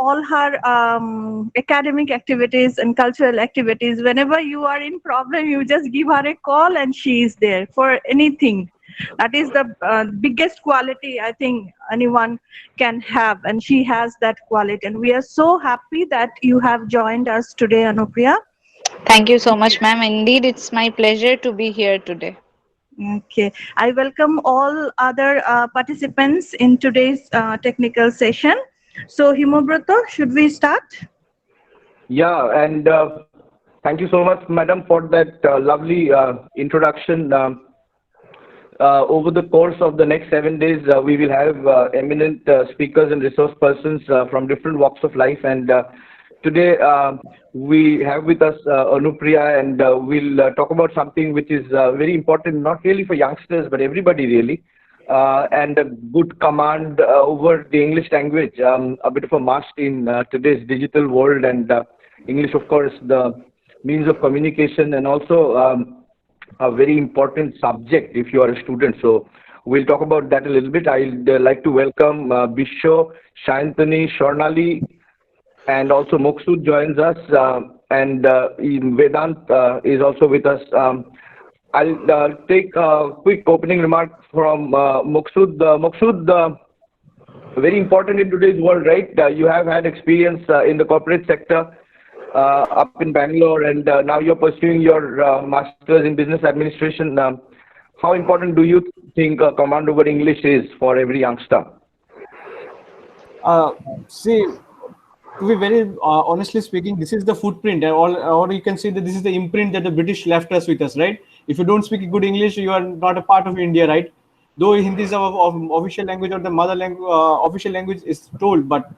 all her academic activities and cultural activities. Whenever you are in problem, you just give her a call and she is there for anything. That is the biggest quality I think anyone can have, and she has that quality. And we are so happy that you have joined us today, Anupriya. Thank you so much, ma'am. Indeed, it's my pleasure to be here today. Okay, I welcome all other participants in today's technical session. So, Himobrata, should we start? Yeah, and thank you so much, madam, for that lovely introduction. Over the course of the next 7 days, we will have eminent speakers and resource persons from different walks of life. And today we have with us Anupriya, and we'll talk about something which is very important, not really for youngsters, but everybody really. And a good command over the English language, a bit of a must in today's digital world. And English, of course, the means of communication, and also a very important subject if you are a student. So we'll talk about that a little bit. I'd like to welcome Bisho, Shantani, Shornali, and also Moksud joins us, and Vedant is also with us. I'll take a quick opening remark from Moksud. Moksud, very important in today's world, right? You have had experience in the corporate sector up in Bangalore, and now you're pursuing your master's in business administration. How important do you think command over English is for every youngster? See, to be very honestly speaking, this is the footprint, or you can say that this is the imprint that the British left us with us, right? If you don't speak good English, you are not a part of India, right? Though Hindi is our official language, or the mother language, official language is told, but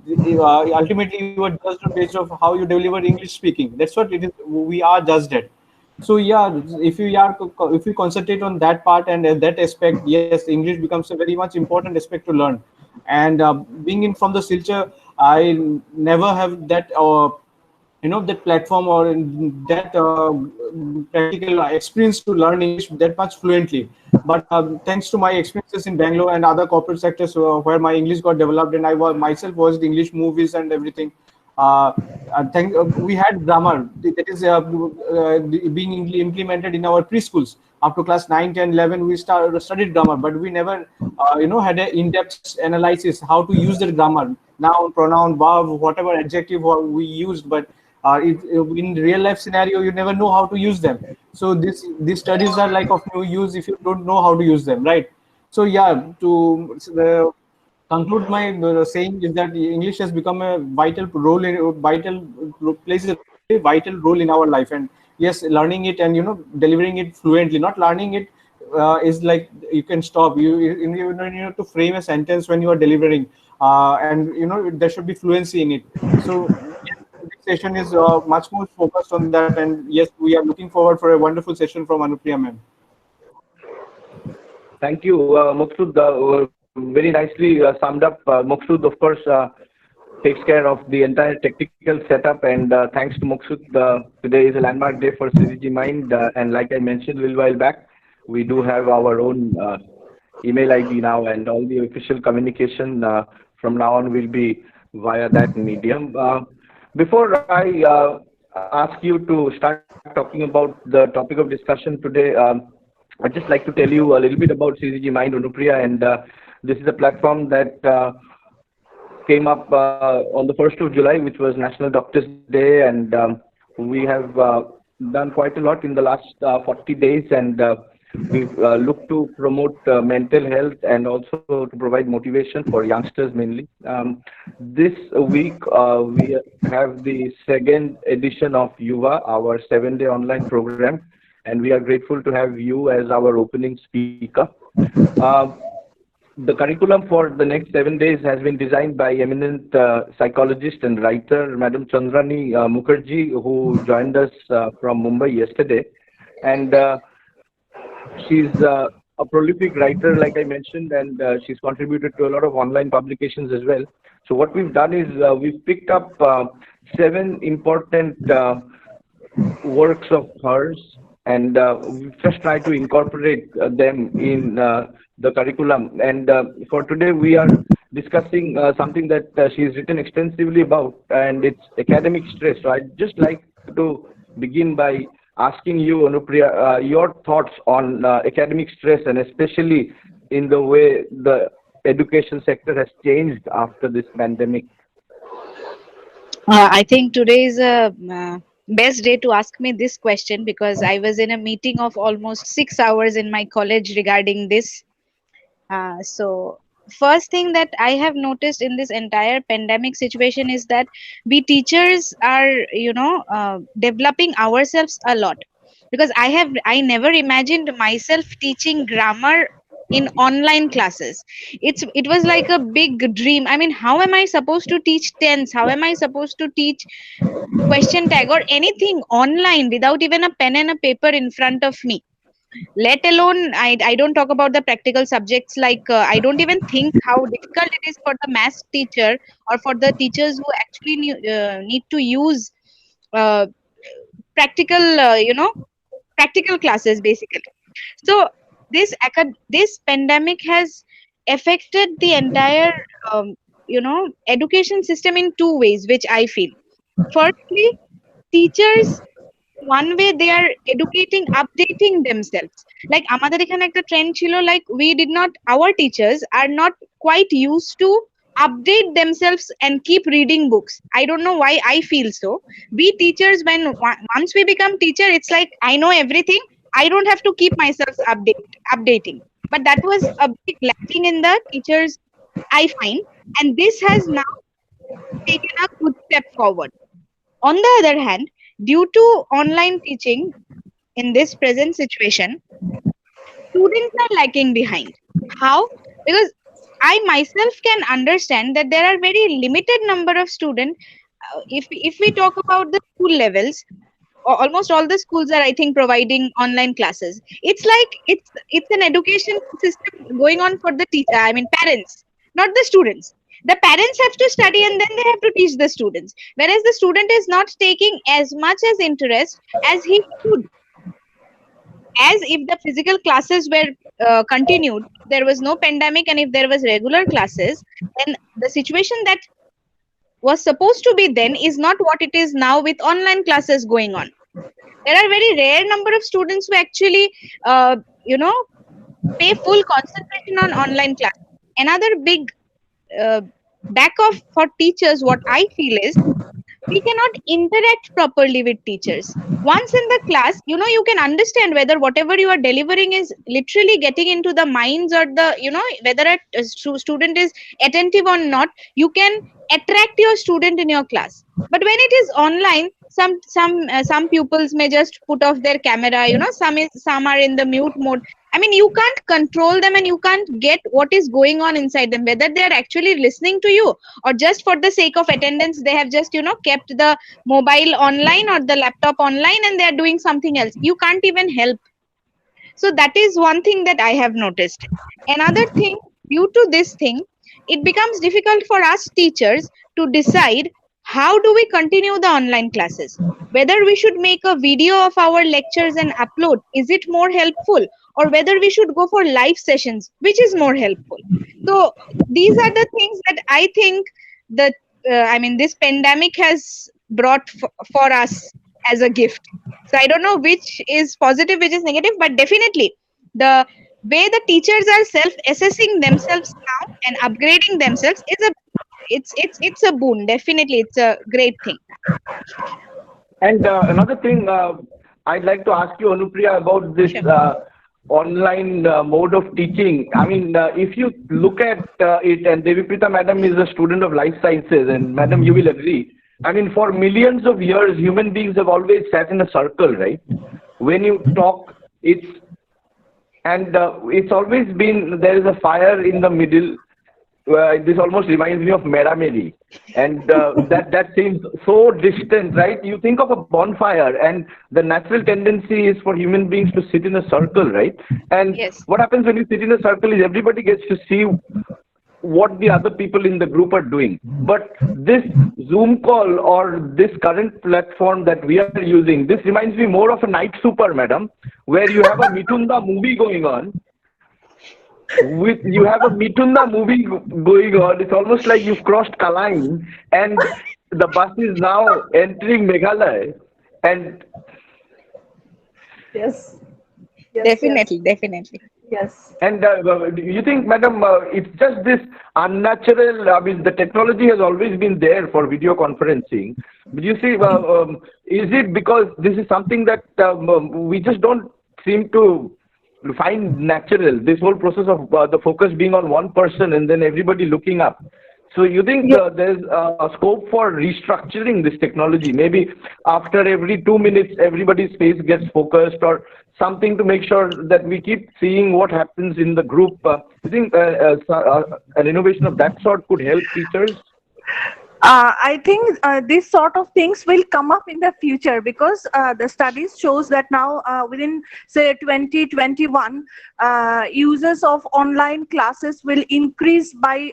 ultimately you are judged on based of how you deliver English speaking. That's what it is. We are judged at. So yeah, if you concentrate on that part and that aspect, yes, English becomes a very much important aspect to learn. And being in from the Silchar, I never have that that platform or that practical experience to learn English that much fluently. But thanks to my experiences in Bangalore and other corporate sectors where my English got developed, and I myself watched English movies and everything. I think we had grammar that is being implemented in our preschools. Up to class 9, 10, 11, we studied grammar, but we never, had an in-depth analysis how to use the grammar, noun, pronoun, verb, whatever adjective we used. But in real life scenario, you never know how to use them. So these studies are like of no use if you don't know how to use them, right? So yeah, to conclude my saying is that English has become a plays a vital role in our life. And yes, learning it and delivering it fluently. Not learning it is like you can stop. You have to frame a sentence when you are delivering, and there should be fluency in it. So yes, this session is much more focused on that. And yes, we are looking forward for a wonderful session from Anupriya ma'am. Thank you, Moksud. Very nicely summed up. Moksud, of course, takes care of the entire technical setup, and thanks to Moksud, today is a landmark day for CCG Mind. And like I mentioned a little while back, we do have our own email ID now, and all the official communication from now on will be via that medium. Before I ask you to start talking about the topic of discussion today, I'd just like to tell you a little bit about CCG Mind, Anupriya, and this is a platform that came up on the 1st of July, which was National Doctors Day, and we have done quite a lot in the last 40 days, and we've looked to promote mental health and also to provide motivation for youngsters mainly. This week, we have the second edition of Yuva, our 7-day online program, and we are grateful to have you as our opening speaker. The curriculum for the next 7 days has been designed by eminent psychologist and writer, Madam Chandrani Mukherjee, who joined us from Mumbai yesterday. And she's a prolific writer, like I mentioned, and she's contributed to a lot of online publications as well. So what we've done is we've picked up 7 important works of hers, and we've just tried to incorporate them in the curriculum. And for today, we are discussing something that she's written extensively about, and it's academic stress. So I'd just like to begin by asking you, Anupriya, your thoughts on academic stress, and especially in the way the education sector has changed after this pandemic. I think today is a best day to ask me this question because I was in a meeting of almost 6 hours in my college regarding this. So, first thing that I have noticed in this entire pandemic situation is that we teachers are, developing ourselves a lot because I never imagined myself teaching grammar in online classes. It was like a big dream. I mean, how am I supposed to teach tense? How am I supposed to teach question tag or anything online without even a pen and a paper in front of me? Let alone I don't talk about the practical subjects like I don't even think how difficult it is for the math teacher or for the teachers who actually need to use uh, practical practical classes basically. So this pandemic has affected the entire education system in two ways, which I feel. Firstly, teachers one way they are educating updating themselves, like আমাদের এখানে একটা trend ছিল, like we did not, our teachers are not quite used to update themselves and keep reading books. I don't know why I feel so. We teachers, when once we become teacher, it's like I know everything, I don't have to keep myself updating. But that was a big lacking in the teachers, I find, and this has now taken a good step forward. On the other hand, due to online teaching in this present situation, students are lagging behind. How? Because I myself can understand that there are very limited number of students. If we talk about the school levels, almost all the schools are, I think, providing online classes. It's like it's an education system going on for the teacher. I mean, parents, not the students. The parents have to study and then they have to teach the students, whereas the student is not taking as much as interest as he should. As if the physical classes were continued, there was no pandemic, and if there was regular classes, then the situation that was supposed to be then is not what it is now with online classes going on. There are very rare number of students who actually pay full concentration on online class. Another big back off for teachers, what I feel is we cannot interact properly with teachers. Once in the class, you can understand whether whatever you are delivering is literally getting into the minds, or the whether a student is attentive or not. You can attract your student in your class. But when it is online, some pupils may just put off their camera, some are in the mute mode. I mean, you can't control them and you can't get what is going on inside them, whether they are actually listening to you or just for the sake of attendance they have just kept the mobile online or the laptop online and they are doing something else. You can't even help. So that is one thing that I have noticed. Another thing, due to this thing, it becomes difficult for us teachers to decide how do we continue the online classes. Whether we should make a video of our lectures and upload, is it more helpful? Or whether we should go for live sessions, which is more helpful. So these are the things that I think that, this pandemic has brought for us as a gift. So I don't know which is positive, which is negative, but definitely the way the teachers are self-assessing themselves now and upgrading themselves is it's a boon. Definitely, it's a great thing. And another thing I'd like to ask you, Anupriya, about this online mode of teaching. I mean, if you look at it, and Deviprita Madam is a student of life sciences, and Madam, you will agree. I mean, for millions of years, human beings have always sat in a circle, right? When you talk, it's always been, there is a fire in the middle. This almost reminds me of Merameri, and that seems so distant, right? You think of a bonfire, and the natural tendency is for human beings to sit in a circle, right? And yes, what happens when you sit in a circle is everybody gets to see what the other people in the group are doing. But this Zoom call or this current platform that we are using, this reminds me more of a night super, madam, where you have a Mitunda movie going on. with you have a Mitunda movie going on. It's almost like you've crossed Kalang and the bus is now entering Meghalaya. And Yes. Yes. Definitely, definitely. Yes. do you think, madam, it's just this unnatural? I mean, the technology has always been there for video conferencing. But you see, is it because this is something that we just don't seem to find natural? This whole process of the focus being on one person and then everybody looking up. So you think there's a scope for restructuring this technology? Maybe after every 2 minutes, everybody's face gets focused or something to make sure that we keep seeing what happens in the group. You think an innovation of that sort could help teachers? I think these sort of things will come up in the future because the studies shows that now within say 2021, users of online classes will increase by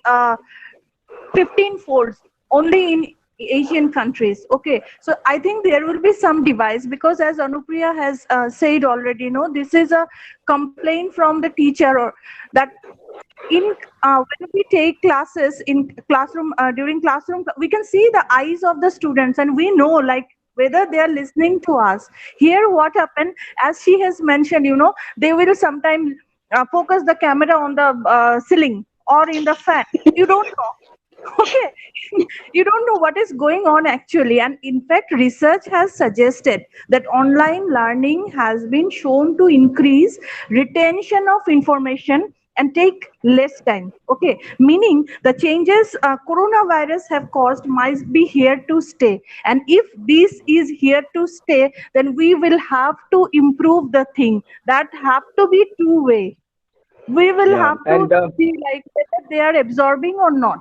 15 folds only in Asian countries. Okay, so I think there will be some device because as Anupriya has said already, this is a complaint from the teacher or that in when we take classes in classroom during classroom we can see the eyes of the students and we know like whether they are listening to us. Here what happened, as she has mentioned, they will sometimes focus the camera on the ceiling or in the fan. You don't know. Okay, you don't know what is going on actually, and in fact research has suggested that online learning has been shown to increase retention of information and take less time. Okay, meaning the changes coronavirus have caused might be here to stay, and if this is here to stay, then we will have to improve the thing. That have to be two-way. We will have to see like whether they are absorbing or not.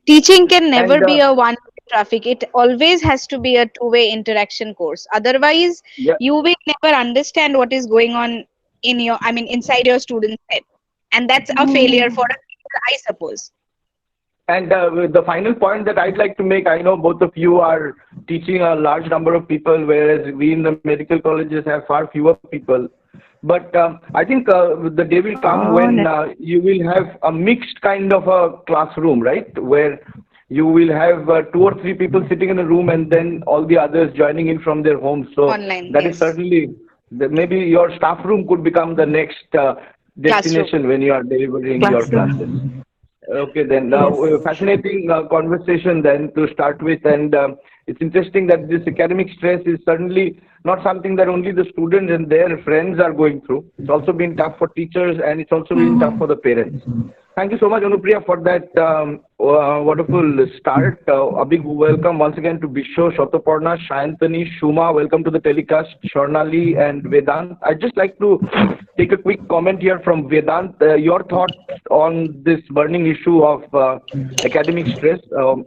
Teaching can never And be a one-way traffic. It always has to be a two-way interaction course. Otherwise, yeah. you will never understand what is going on inside your student's head. And that's a failure for a teacher, I suppose. And the final point that I'd like to make, I know both of you are teaching a large number of people, whereas we in the medical colleges have far fewer people. But I think the day will come when you will have a mixed kind of a classroom, right? Where you will have 2 or 3 people sitting in a room and then all the others joining in from their homes. So Online, that yes. is certainly, maybe your staff room could become the next destination when you are delivering your classes. Okay, then fascinating conversation then to start with, and it's interesting that this academic stress is certainly not something that only the students and their friends are going through. It's also been tough for teachers and it's also been tough for the parents. Thank you so much, Anupriya, for that wonderful start. A big welcome once again to Bisho, Shataparna, Shayantani, Shuma. Welcome to the telecast, Sharnali and Vedant. I'd just like to take a quick comment here from Vedant. Your thoughts on this burning issue of academic stress.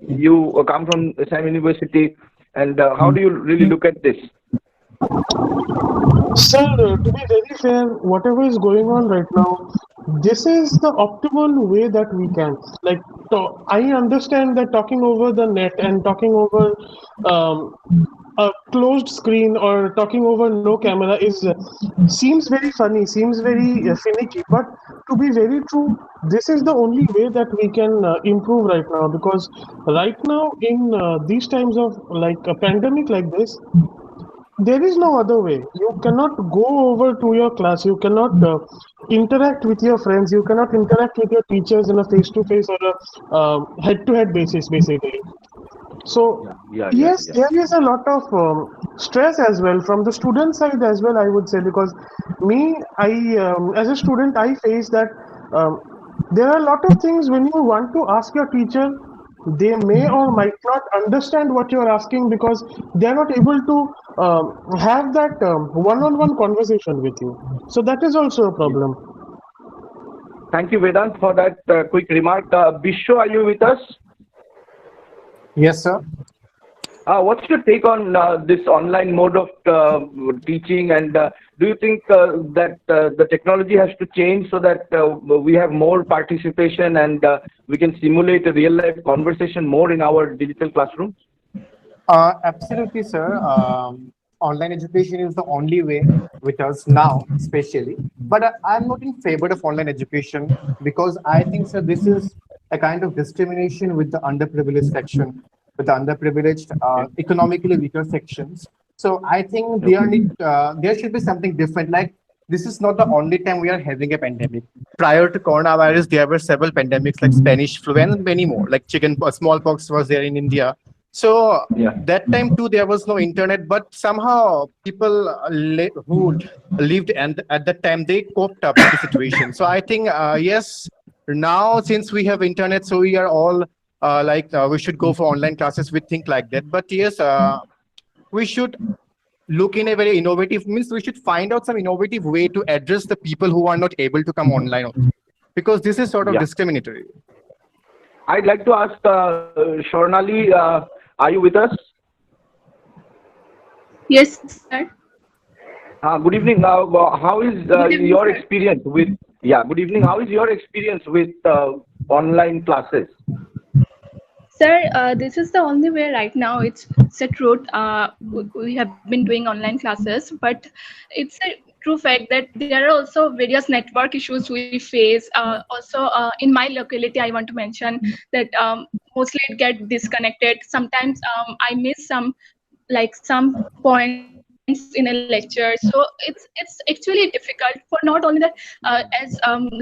You come from Assam University, and how do you really look at this? Sir, to be very fair, whatever is going on right now, this is the optimal way that we can. Like, I understand that talking over the net and talking over a closed screen or talking over no camera seems very funny, seems very finicky. But to be very true, this is the only way that we can improve right now. Because right now, in these times of like a pandemic like this, there is no other way. You cannot go over to your class. You cannot interact with your friends. You cannot interact with your teachers in a face-to-face or a head-to-head basis, basically. So, yes, there is a lot of stress as well from the student side as well, I would say, because as a student, I face that there are a lot of things when you want to ask your teacher, they may or might not understand what you're asking because they're not able to have that one-on-one conversation with you. So that is also a problem. Thank you, Vedant, for that quick remark. Bisho, are you with us? Yes, sir. What's your take on this online mode of teaching, and do you think that the technology has to change so that we have more participation and we can simulate a real-life conversation more in our digital classrooms? Absolutely, sir. Online education is the only way with us now, especially. But I'm not in favor of online education because I think, sir, this is a kind of discrimination with the underprivileged section, with the underprivileged, economically weaker sections. So I think there should be something different. Like, this is not the only time we are having a pandemic. Prior to coronavirus, there were several pandemics like Spanish flu and many more. Like smallpox was there in India. So Yeah. that time too, there was no internet, but somehow people who lived and at that time they coped up with the situation. So I think yes, now since we have internet, so we are all we should go for online classes. We think like that, but yes, we should look in a very innovative means we should find out some innovative way to address the people who are not able to come online also, because this is sort of Yeah. discriminatory. I'd like to ask Shornali, are you with us? Yes, sir. Good evening. How is Good evening, your sir. experience with? Yeah. Good evening. How is your experience with online classes? Sir, this is the only way right now. It's a truth. We have been doing online classes, but it's a true fact that there are also various network issues we face. Also, in my locality, I want to mention that mostly it gets disconnected. Sometimes I miss some points in a lecture, so it's actually difficult for not only that as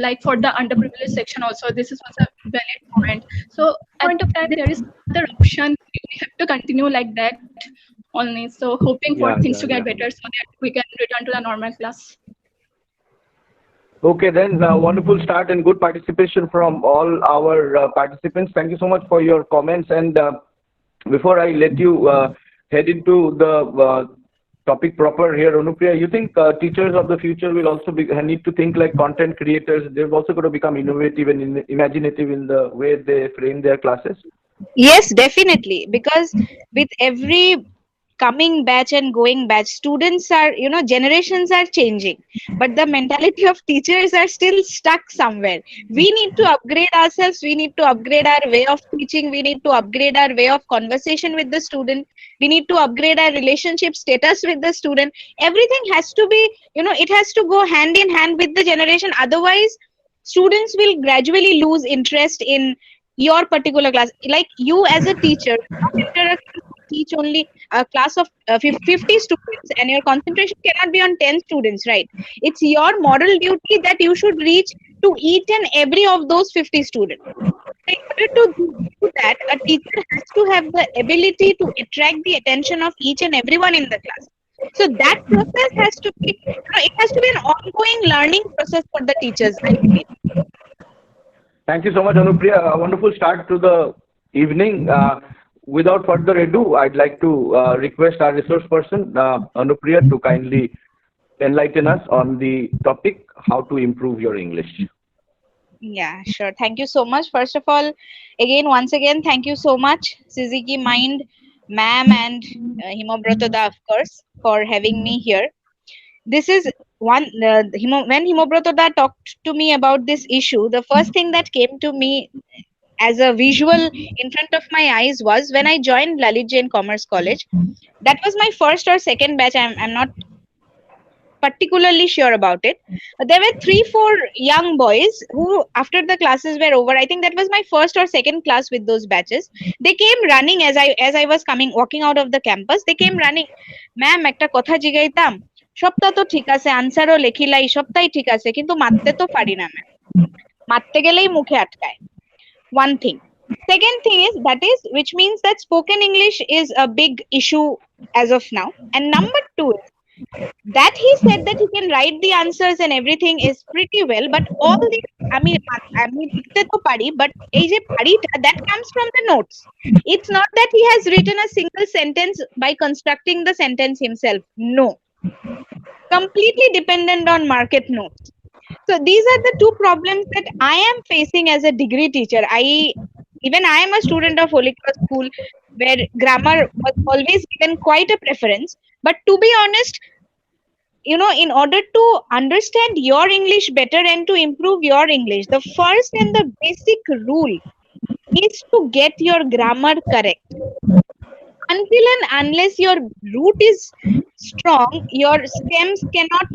like for the underprivileged section also. This is also a valid point. So at this point of time there is no other option. We have to continue like that only, so hoping for Yeah, things yeah, to get yeah. better so that we can return to the normal class. Okay, then wonderful start and good participation from all our participants. Thank you so much for your comments. And before I let you head into the topic proper here, Anupriya, you think teachers of the future will also need to think like content creators? They're also going to become innovative and imaginative in the way they frame their classes. Yes, definitely. Because with every coming batch and going batch, students are, generations are changing, but the mentality of teachers are still stuck somewhere. We need to upgrade ourselves, we need to upgrade our way of teaching, we need to upgrade our way of conversation with the student, we need to upgrade our relationship status with the student. Everything has to be, it has to go hand in hand with the generation. Otherwise, students will gradually lose interest in your particular class. Like you as a teacher, not enter a teach only a class of 50 students, and your concentration cannot be on 10 students, right? It's your moral duty that you should reach to each and every of those 50 students. In order to do that, a teacher has to have the ability to attract the attention of each and everyone in the class. So that process has to be, it has to be an ongoing learning process for the teachers, I believe. Thank you so much, Anupriya. A wonderful start to the evening. Without further ado, I'd like to request our resource person, Anupriya, to kindly enlighten us on the topic, how to improve your English. Yeah, sure. Thank you so much. First of all, once again, thank you so much, Suzuki Mind, ma'am, and Himobrata Da, of course, for having me here. This is one, when Himobrata Da talked to me about this issue, the first thing that came to me as a visual in front of my eyes was when I joined Lalit Jain Commerce College. That was my first or second batch. I'm not particularly sure about it. But there were 3-4 young boys who, after the classes were over, I think that was my first or second class with those batches. They came running as I was walking out of the campus. They came running, ma'am, একটা কথা জিগাইতাম, সবটা তো ঠিক আছে, আনসারও লেখিলাই, সবটাই ঠিক আছে, কিন্তু মারতে তো পারি না ম্যাম, মারতে গেলেই মুখে আটকায়. One thing. Second thing is, which means that spoken English is a big issue as of now. And number 2 is that he said that he can write the answers and everything is pretty well, but all the লিখতে তো পারি, but এই যে পারিটা, that comes from the notes. It's not that he has written a single sentence by constructing the sentence himself. No. Completely dependent on market notes. So these are the two problems that I am facing as a degree teacher. I am a student of Holy Cross School, where grammar was always given quite a preference. But to be honest, in order to understand your English better and to improve your English, the first and the basic rule is to get your grammar correct. Until and unless your root is strong, your stems cannot,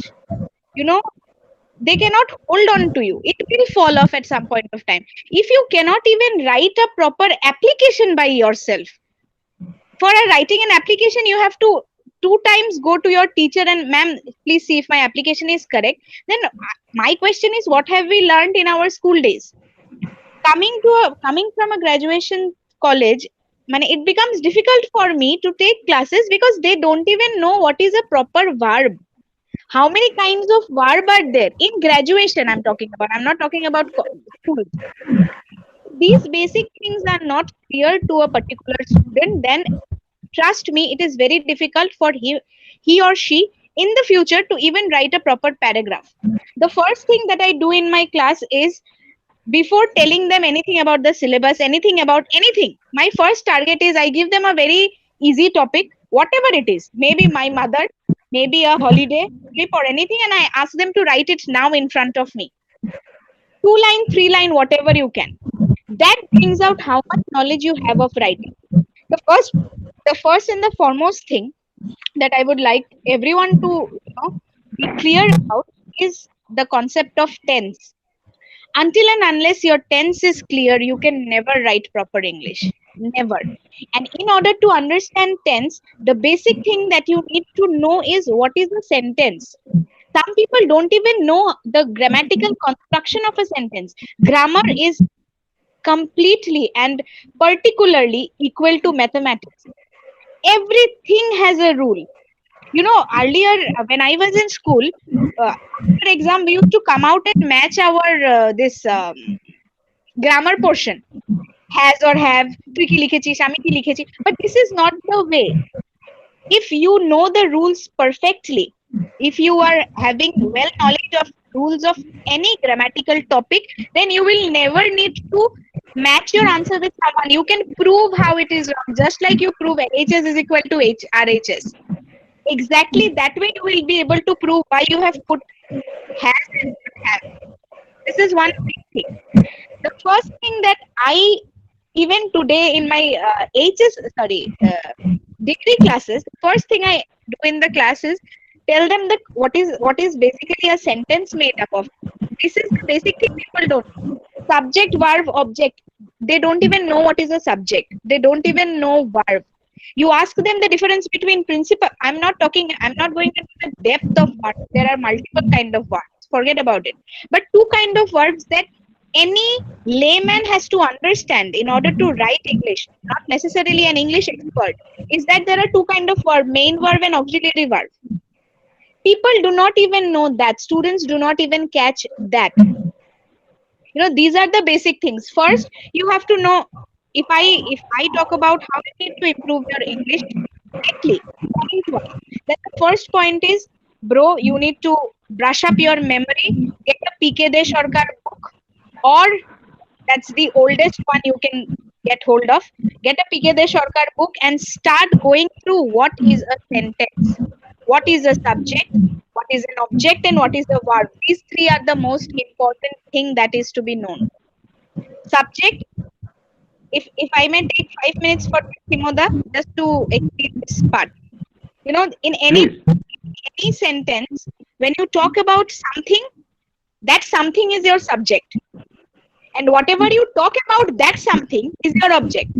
they cannot hold on to you. It will fall off at some point of time. If you cannot even write a proper application by yourself, for a writing an application, you have to 2 times go to your teacher and, ma'am, please see if my application is correct. Then my question is, what have we learned in our school days? Coming from a graduation college, it becomes difficult for me to take classes because they don't even know what is a proper verb. How many kinds of verb are there in graduation? I'm talking about. I'm not talking about school. These basic things are not clear to a particular student, then trust me, it is very difficult for he or she in the future to even write a proper paragraph. The first thing that I do in my class is, before telling them anything about the syllabus, anything about anything, my first target is I give them a very easy topic, whatever it is, maybe my mother, maybe a holiday trip or anything, and I ask them to write it now in front of me. 2 line, 3 line, whatever you can. That brings out how much knowledge you have of writing. The first and the foremost thing that I would like everyone to be clear about is the concept of tense. Until and unless your tense is clear, you can never write proper English. Never. And in order to understand tense, the basic thing that you need to know is what is a sentence. Some people don't even know the grammatical construction of a sentence. Grammar is completely and particularly equal to mathematics. Everything has a rule. Earlier when I was in school, after exam we used to come out and match our this grammar portion, has or have, তুই কি লিখেছিস, আমি কি লিখেছি, but this is not the way. If you know the rules perfectly, if you are having well knowledge of rules of any grammatical topic, then you will never need to match your answer with someone. You can prove how it is wrong, just like you prove LHS is equal to RHS. Exactly that way you will be able to prove why you have put has and have. This is one big thing. The first thing that I, even today in my degree classes, the first thing I do in the class is tell them that what is basically a sentence made up of. This is the basic thing people don't know. Subject, verb, object. They don't even know what is a subject. They don't even know verb. You ask them the difference between principal. I'm not going into the depth of verbs. There are multiple kind of verbs. Forget about it. But 2 kind of verbs that any layman has to understand in order to write English, not necessarily an English expert, is that there are 2 kind of verb, main verb and auxiliary verb. People do not even know that. Students do not even catch that. These are the basic things. First, you have to know, if I talk about how you need to improve your English correctly, then the first point is, bro, you need to brush up your memory, get a PK De Sarkar book, or that's the oldest one you can get hold of. Get a PK De Sarkar book and start going through what is a sentence, what is a subject, what is an object, and what is the verb. These 3 are the most important thing that is to be known. Subject, if I may take 5 minutes for Himoda just to explain this part. In any sentence, when you talk about something, that something is your subject. And whatever you talk about, that something is your object.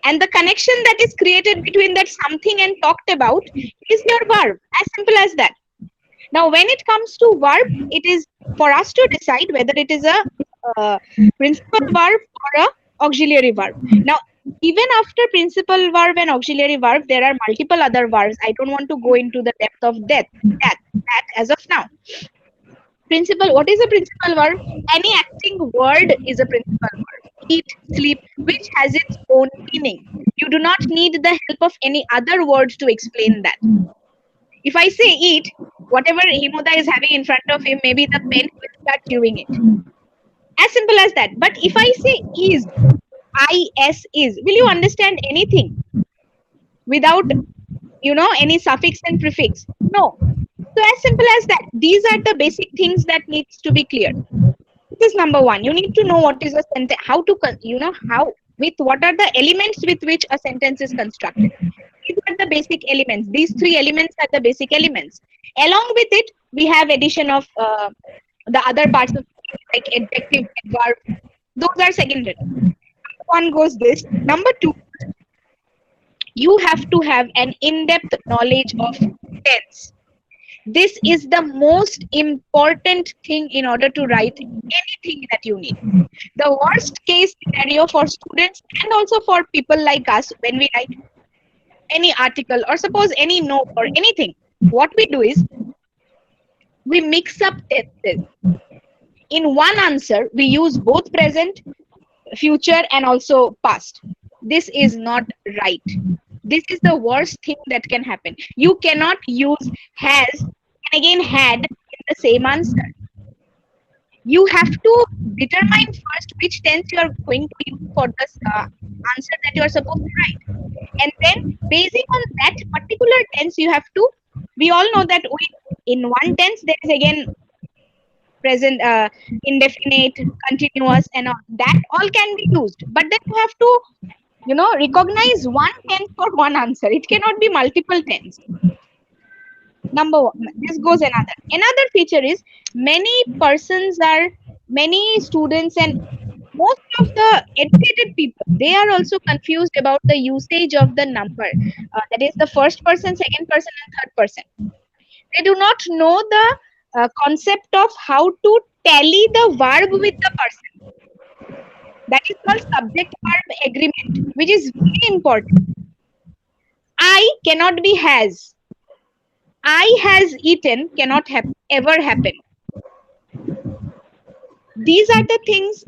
And the connection that is created between that something and talked about is your verb. As simple as that. Now, when it comes to verb, it is for us to decide whether it is a principal verb or a auxiliary verb. Now, even after principal verb and auxiliary verb, there are multiple other verbs. I don't want to go into the depth of that as of now. Principal, what is a principal verb? Any acting word is a principal verb. Eat, sleep, which has its own meaning. You do not need the help of any other words to explain that. If I say eat, whatever Himoda is having in front of him, maybe the pen will start doing it. As simple as that. But if I say is, is, will you understand anything without, any suffix and prefix? No. So as simple as that. These are the basic things that needs to be clear. This is number 1. You need to know what is a sentence, what are the elements with which a sentence is constructed. These are the basic elements. These 3 elements are the basic elements. Along with it, we have addition of the other parts of like adjective, adverb, those are secondary. One goes this. Number two, you have to have an in-depth knowledge of tense. This is the most important thing in order to write anything that you need. The worst case scenario for students and also for people like us when we write any article or suppose any note or anything, what we do is we mix up tenses. In one answer, we use both present, future, and also past. This is not right. This is the worst thing that can happen. You cannot use has and again had in the same answer. You have to determine first which tense you are going to use for the answer that you are supposed to write. And then, based on that particular tense, you have to, we all know that in one tense, there is again present, indefinite, continuous, and all. That all can be used. But then you have to, recognize one tense for one answer. It cannot be multiple tense. Number one, this goes another. Another feature is many students and most of the educated people, they are also confused about the usage of the number. That is the first person, second person, and third person. They do not know the concept of how to tally the verb with the person. That is called subject-verb agreement, which is very important. I cannot be has. I has eaten cannot ever happen. These are the things,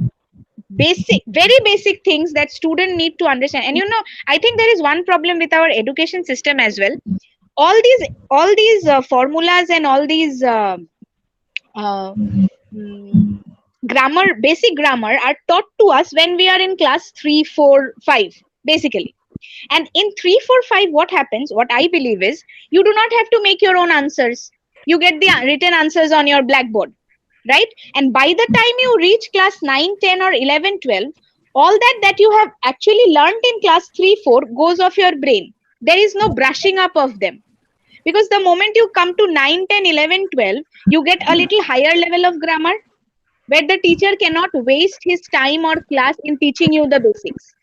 very basic things that students need to understand. And I think there is one problem with our education system as well. All these formulas and all these basic grammar are taught to us when we are in class 3, 4, 5, basically. And in 3, 4, 5, what happens, what I believe is, you do not have to make your own answers. You get the written answers on your blackboard, right? And by the time you reach class 9, 10 or 11, 12, all that you have actually learned in class 3, 4 goes off your brain. There is no brushing up of them. Because the moment you come to 9, 10, 11, 12, you get a little higher level of grammar, where the teacher cannot waste his time or class in teaching you the basics.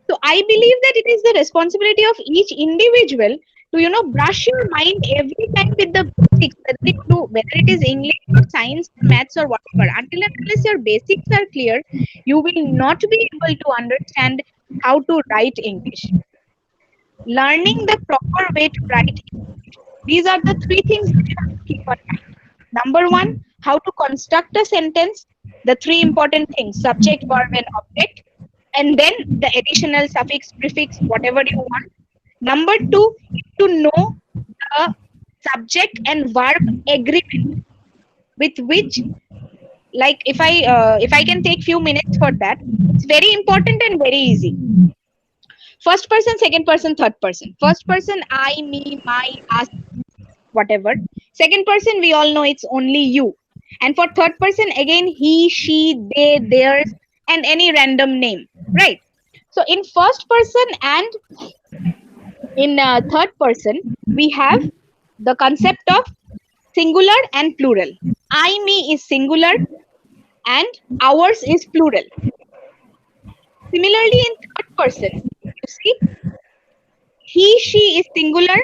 So I believe that it is the responsibility of each individual to, brush your mind every time with the basics, whether it is English or science, maths or whatever. Until and unless your basics are clear, you will not be able to understand how to write English. Learning the proper way to write English. These are the three things that you have to keep on mind. Number one, how to construct a sentence. The three important things: subject, verb, and object. And then the additional suffix, prefix, whatever you want. Number two, to know the subject and verb agreement, with which, like, if I can take few minutes for that, it's very important and very easy. First person, second person, third person. First person, I, me, my, us, whatever. Second person, we all know it's only you. And for third person, again, he, she, they, theirs, and any random name, right? So in first person and in third person, we have the concept of singular and plural. I, me is singular and ours is plural. Similarly, in third person, you see, he, she is singular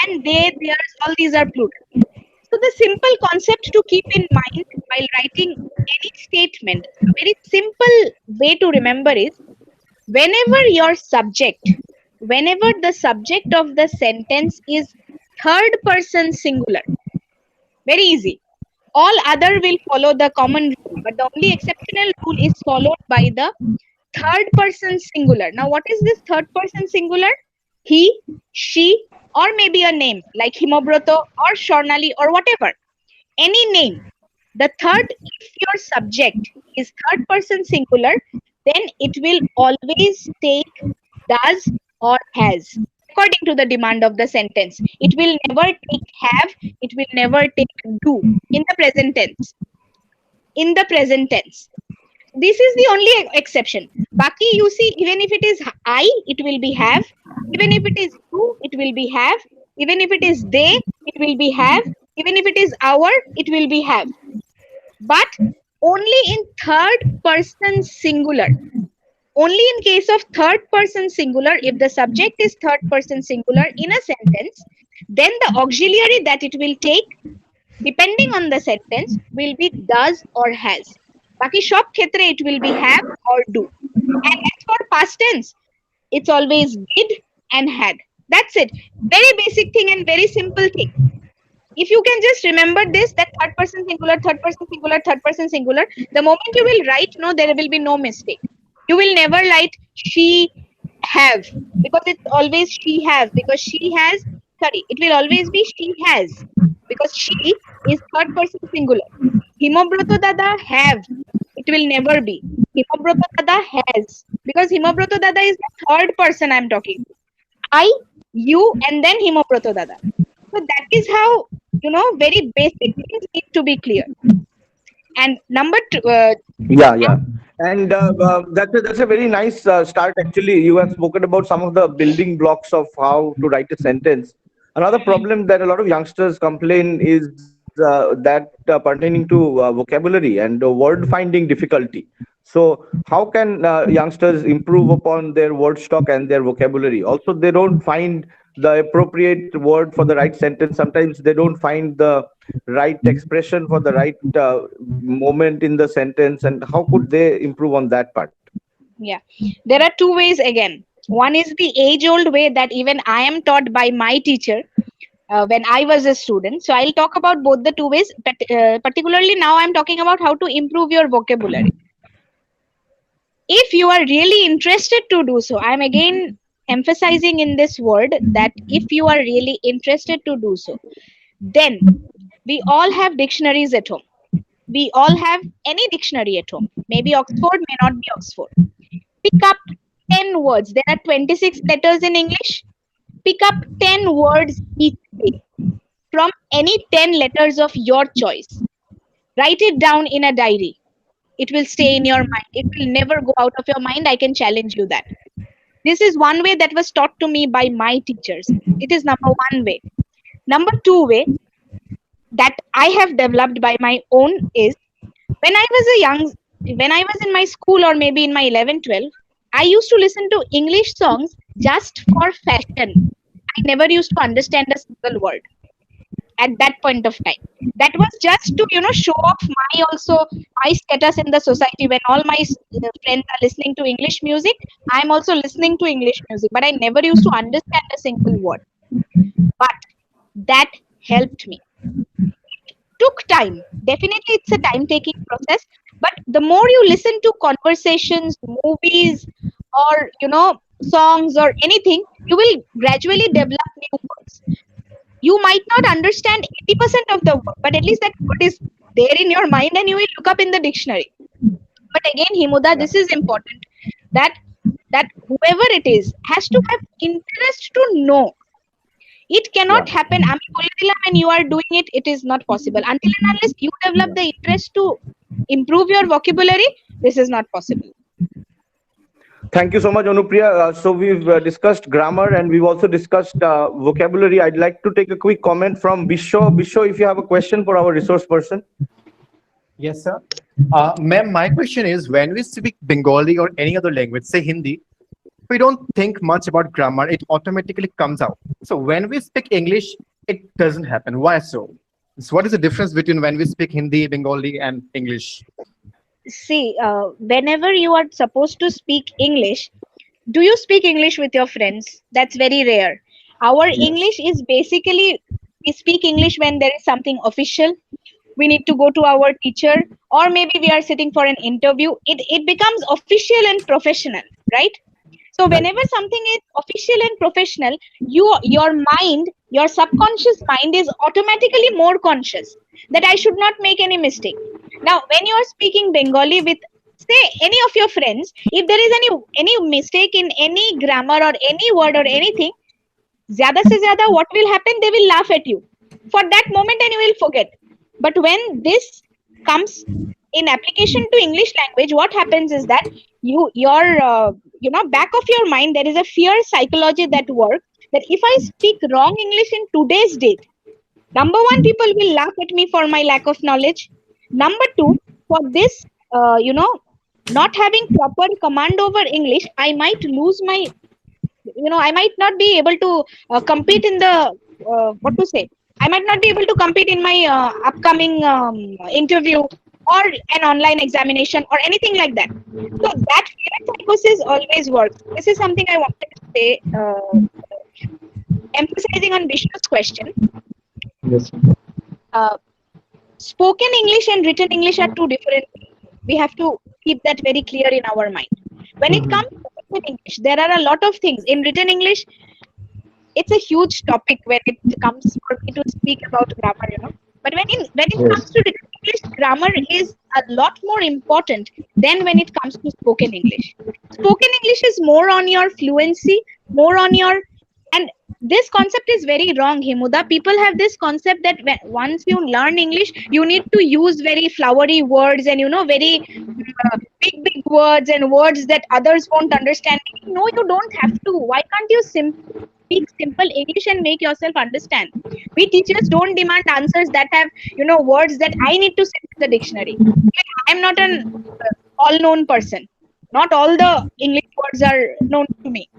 and they, theirs, all these are plural. So the simple concept to keep in mind while writing any statement, a very simple way to remember is, whenever the subject of the sentence is third person singular, very easy. All other will follow the common rule, but the only exceptional rule is followed by the third person singular. Now, what is this third person singular? He, she, or maybe a name like Himobroto or Shornali or whatever. Any name. The third, if your subject is third person singular, then it will always take does or has, according to the demand of the sentence. It will never take have, it will never take do in the present tense. In the present tense. This is the only exception. Baki, you see, even if it is I, it will be have. Even if it is you, it will be have. Even if it is they, it will be have. Even if it is our, it will be have. but only in third person singular. Only in case of third person singular, if the subject is third person singular in a sentence, then the auxiliary that it will take, depending on the sentence, will be does or has. Baki shop khetre it will be have or do. And as for past tense, it's always did and had. That's it. Very basic thing and very simple thing. If you can just remember this, that third person singular, third person singular, third person singular, the moment you will write, no, there will be no mistake. You will never write she have, because it's always she have, because she has, sorry, it will always be she has, because she is third person singular. Himobroto Dada have, it will never be. Himobroto Dada has, because Himobroto Dada is the third person I'm talking. I, you, and then Himobroto Dada. So that is how, very basic things need to be clear. And number two, Yeah. And that's a very nice start. Actually, you have spoken about some of the building blocks of how to write a sentence. Another problem that a lot of youngsters complain is that pertaining to vocabulary and word finding difficulty. So, how can youngsters improve upon their word stock and their vocabulary? Also, they don't find the appropriate word for the right sentence. Sometimes they don't find the right expression for the right moment in the sentence. And how could they improve on that part? yeah, there are two ways again. One is the age old way that even I am taught by my teacher when I was a student. So I'll talk about both the two ways, but particularly now I'm talking about how to improve your vocabulary. If you are really interested to do so, I'm again emphasizing in this word that if you are really interested to do so, then we all have dictionaries at home. We all have any dictionary at home. Maybe Oxford, may not be Oxford. Pick up 10 words. There are 26 letters in English. Pick up 10 words each day from any 10 letters of your choice. Write it down in a diary. It will stay in your mind. It will never go out of your mind. I can challenge you that. This is one way that was taught to me by my teachers. It is number one way. Number two way that I have developed by my own is when I was when I was in my school or maybe in my 11, 12, I used to listen to English songs just for fashion. I never used to understand a single word at that point of time. That was just to, show off my status in the society. When all my friends are listening to English music, I'm also listening to English music, but I never used to understand a single word. But that helped me. Took time. Definitely, it's a time-taking process. But the more you listen to conversations, movies, or songs or anything, you will gradually develop new words. You might not understand 80% of the word, but at least that word is there in your mind, and you will look up in the dictionary. But again, Himuda, this is important that whoever it is has to have interest to know. It cannot happen. I mean, when you are doing it, it is not possible. Until and unless you develop the interest to improve your vocabulary, this is not possible. Thank you so much, Anupriya. So we've discussed grammar and we've also discussed vocabulary. I'd like to take a quick comment from Bisho. Bisho, if you have a question for our resource person. Yes, sir. Ma'am, my question is, when we speak Bengali or any other language, say Hindi, we don't think much about grammar. It automatically comes out. So when we speak English, it doesn't happen. Why so? So what is the difference between when we speak Hindi, Bengali, and English? See, whenever you are supposed to speak English, do you speak English with your friends? That's very rare. Our English is basically, we speak English when there is something official. We need to go to our teacher, or maybe we are sitting for an interview. It becomes official and professional, right? So whenever something is official and professional, your mind, your subconscious mind is automatically more conscious that I should not make any mistake. Now, when you are speaking Bengali with, say, any of your friends, if there is any mistake in any grammar or any word or anything, zyada se zyada, what will happen? They will laugh at you for that moment and you will forget. But when this comes in application to English language, what happens is that your back of your mind, there is a fear psychology that works, that if I speak wrong English in today's date, number one, people will laugh at me for my lack of knowledge. Number two, for this, not having proper command over English, I might lose my, I might not be able to compete in the, what to say, I might not be able to compete in my upcoming interview or an online examination or anything like that. So that fear psychosis always works. This is something I wanted to say, emphasizing on Vishnu's question. Yes. Uh, Spoken English and written English are two different things. We have to keep that very clear in our mind. When it comes to written English, there are a lot of things. In written English, it's a huge topic when it comes for me to speak about grammar. But when it comes to written English, grammar is a lot more important than when it comes to spoken English. Spoken English is more on your fluency, more on your, and this concept is very wrong, Himuda. People have this concept that once you learn English, you need to use very flowery words and very big words and words that others won't understand. No, you don't have to. Why can't you speak simple English and make yourself understand? We teachers don't demand answers that have words that I need to set in the dictionary. I am not an all-known person. Not all the English words are known to me.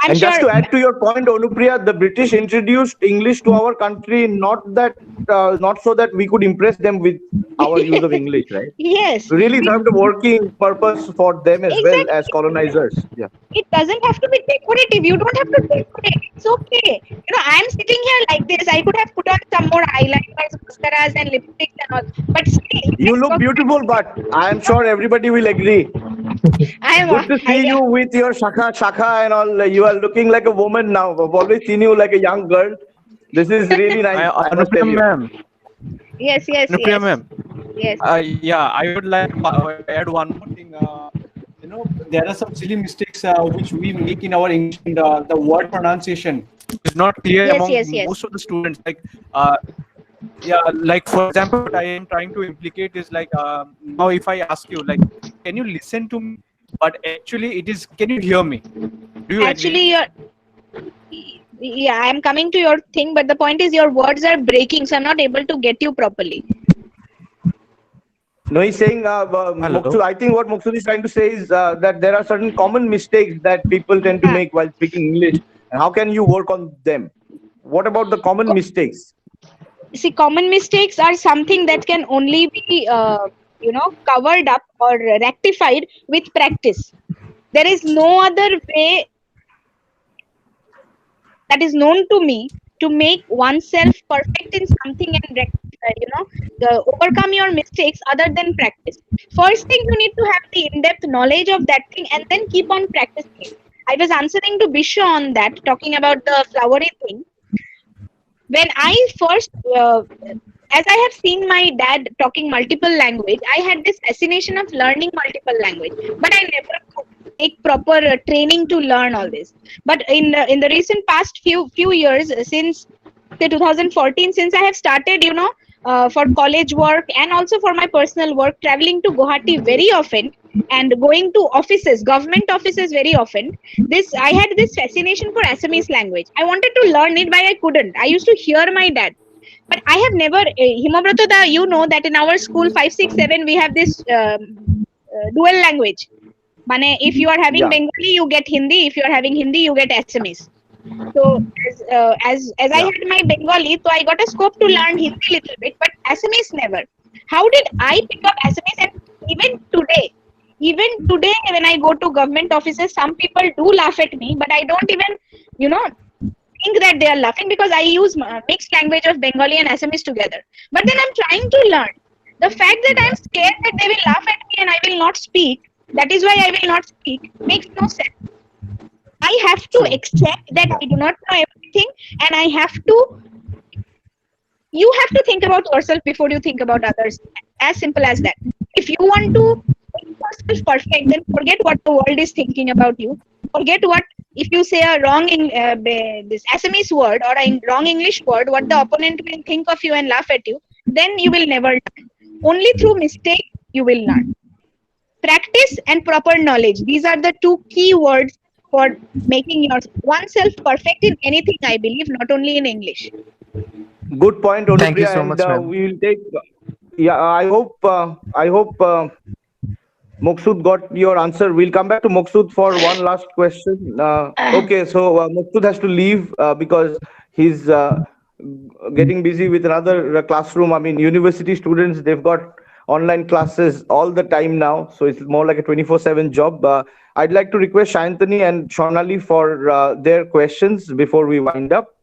I'm And just sure. to add to your point, Anupriya, the British introduced English to our country not so that we could impress them with our use of English, right? Yes. Really served a working purpose for them as well as Exactly. colonizers. Yeah. It doesn't have to be decorative. You don't have to decorate. It's okay. I'm sitting here like this. I could have put on some more eyeliners, mascaras, and lipsticks and all. But still, You look beautiful, but I am sure everybody will agree. Good to see you with your shakha and all. You are looking like a woman now. I've always seen you like a young girl. This is really nice. I must tell Anupriya you. ma'am. Yes, yes, Anupriya yes. ma'am. Yes. Yeah, I would like to add one more thing. There are some silly mistakes which we make in our English, and the word pronunciation It's not clear Yes, among yes, yes. most of the students. Like for example, what I am trying to implicate is now if I ask you can you listen to me? But actually, it is can you hear me? Do you Actually, agree? yeah, I'm coming to your thing, but the point is your words are breaking, so I'm not able to get you properly. No, he's saying, Muksu, I think what Muksu is trying to say is that there are certain common mistakes that people tend to make while speaking English. And how can you work on them? What about the common mistakes? See, common mistakes are something that can only be, covered up or rectified with practice. There is no other way that is known to me to make oneself perfect in something and overcome your mistakes other than practice. First thing, you need to have the in-depth knowledge of that thing and then keep on practicing. I was answering to Bisho on that, talking about the flowery thing. When I first, as I have seen my dad talking multiple language, I had this fascination of learning multiple language, but I never could take proper training to learn all this. But in the recent past few years, since say 2014, since I have started, for college work and also for my personal work, traveling to Guwahati very often and going to offices, government offices very often, I had this fascination for Assamese language. I wanted to learn it, but I couldn't. I used to hear my dad. But I have never, Himabrato, you know that in our school 5, 6, 7, we have this dual language. Mane, if you are having Bengali, you get Hindi. If you are having Hindi, you get Assamese. So as I had my Bengali, so I got a scope to learn Hindi a little bit, but Assamese never. How did I pick up Assamese? And even today, when I go to government offices, some people do laugh at me, but I don't even, think that they are laughing because I use mixed language of Bengali and Assamese together. But then I'm trying to learn. The fact that I'm scared that they will laugh at me and I will not speak, that is why I will not speak, makes no sense. I have to accept that I do not know everything, and you have to think about yourself before you think about others. As simple as that. If you want to make yourself perfect, then forget what the world is thinking about you. Forget if you say a wrong this Assamese word or a wrong English word, what the opponent will think of you and laugh at you, then you will never learn. Only through mistake you will learn. Practice and proper knowledge. These are the two key words for making oneself perfect in anything, I believe, not only in English. Good point, Anupriya. Thank you so much, ma'am. We will take Yeah, I hope Moksud got your answer. We'll come back to Moksud for one last question. Okay, so Moksud has to leave because he's getting busy with another classroom. I mean, university students, they've got online classes all the time now, so it's more like a 24/7 job. I'd like to request Shantani and Shonali for their questions before we wind up.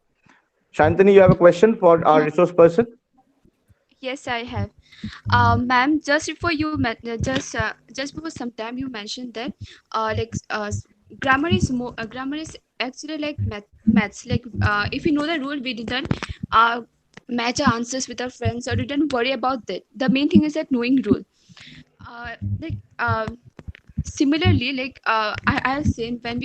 Shantani, you have a question for our Yeah, resource person? yes, I have. Ma'am, just before just before some time you mentioned that grammar is actually like maths. Like if we know the rule, we didn't match our answers with our friends or didn't worry about that. The main thing is that knowing rule. Uh, like similarly, I've seen when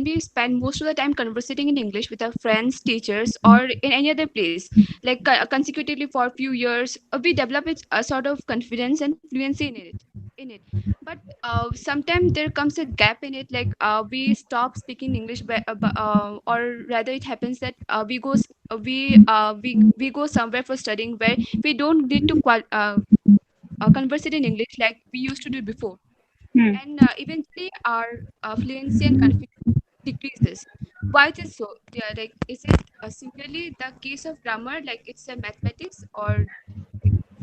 we spend most of the time conversating in English with our friends, teachers, or in any other place, like consecutively for a few years, we develop a sort of confidence and fluency in it. But sometimes there comes a gap in it, like we stop speaking English, or rather, it happens that we go somewhere for studying where we don't need to converse in English like we used to do before, Hmm. and eventually our fluency and confidence decreases. Why it is so? Yeah, like is it similarly the case of grammar, like it's a mathematics, or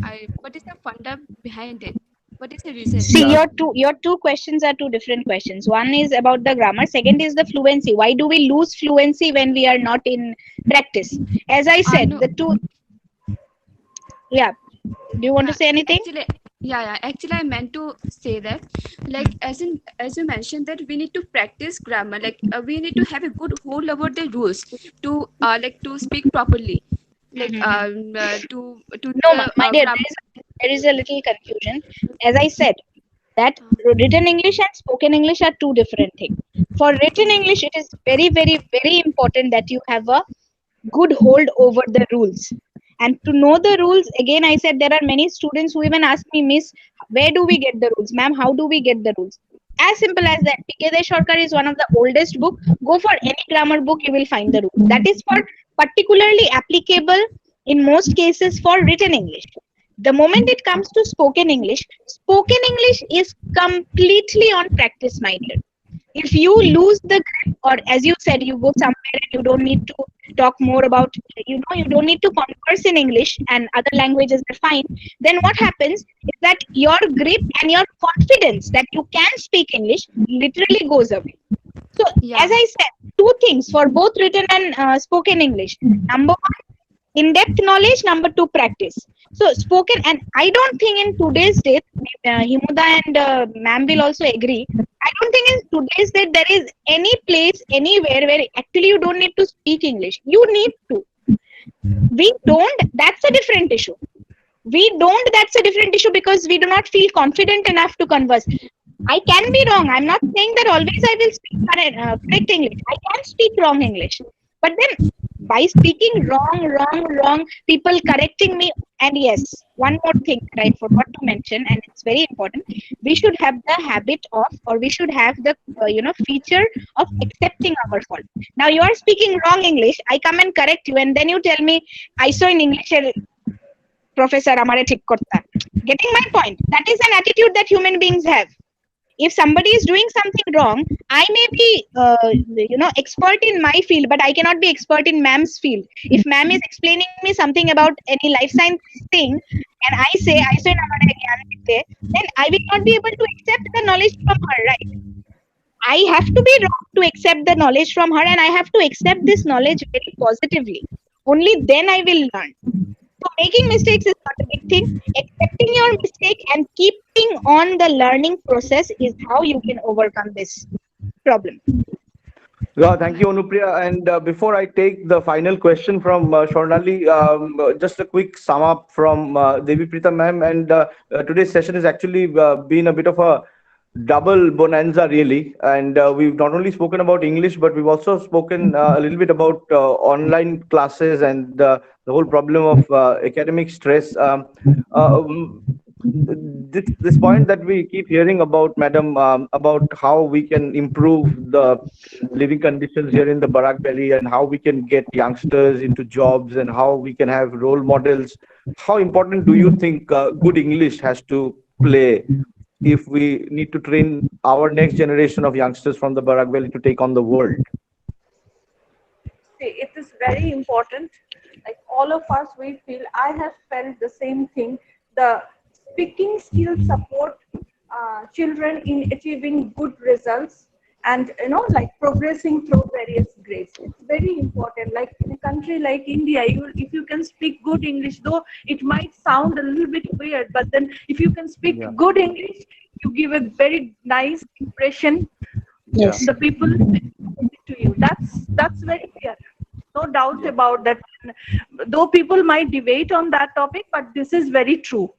like, what is the funda behind it? What is the reason? See, Yeah. your two questions are two different questions. One is about the grammar. Second is the fluency. Why do we lose fluency when we are not in practice? As I said, No, the two. Yeah. Do you want to yeah, say anything? actually, yeah. Actually, I meant to say that, like, as you mentioned, that we need to practice grammar. Like, we need to have a good hold about the rules to to speak properly. Like, Mhm. to No, the my dear, grammar. there is a little confusion. As I said, that Uh, written English and spoken English are two different things. For written English, it is very, very, very important that you have a good hold over the rules. And to know the rules, again, I said there are many students who even ask me, Miss, where do we get the rules? Ma'am, how do we get the rules? As simple as that. PK Deshorkar is one of the oldest book. Go for any grammar book, you will find the rules. That is for particularly applicable in most cases for written English. The moment it comes to spoken English is completely on practice, my dear. If you lose the grip, or as you said, you go somewhere and you don't need to talk more about, you don't need to converse in English and other languages are fine, then what happens is that your grip and your confidence that you can speak English literally goes away. So, as yeah, I said, two things for both written and spoken English. Number one, in-depth knowledge. Number two, practice. So spoken, and I don't think in today's date, Himuda and ma'am will also agree, I don't think in today's date there is any place anywhere where actually you don't need to speak English. You need to. We don't, that's a different issue. We don't, that's a different issue, because we do not feel confident enough to converse. I can be wrong. I'm not saying that always I will speak correct English. I can speak wrong English. But then by speaking wrong, people correcting me. And yes, one more thing that I forgot to mention, and it's very important. We should have the habit of, or we should have the, feature of accepting our fault. Now you are speaking wrong English. I come and correct you, and then you tell me, I saw in English, professor, amare thik korta. Getting my point? That is an attitude that human beings have. If somebody is doing something wrong, I may be expert in my field, but I cannot be expert in ma'am's field. If ma'am is explaining me something about any life science thing, and I say then I will not be able to accept the knowledge from her, right? I have to be wrong to accept the knowledge from her, and I have to accept this knowledge very positively. Only then I will learn. So making mistakes is not a big thing. Accepting your mistake and keeping on the learning process is how you can overcome this problem. Yeah, thank you, Anupriya. And before I take the final question from Shornali, just a quick sum up from Devi Preeta ma'am. And today's session has actually been a bit of a double bonanza, really. And we've not only spoken about English, but we've also spoken a little bit about online classes and the whole problem of academic stress. this point that we keep hearing about, madam, about how we can improve the living conditions here in the Barak Valley, and how we can get youngsters into jobs, and how we can have role models. How important do you think good English has to play if we need to train our next generation of youngsters from the Barak Valley to take on the world? See, it is very important. Like all of us, we feel, I have felt the same thing. The speaking skills support children in achieving good results, and like progressing through various grades. It's very important. Like in a country like India, if you can speak good English, though it might sound a little bit weird, but then if you can speak good English, you give a very nice impression. Yes. The people to you. That's very clear. No doubt about that. Though people might debate on that topic, but this is very true.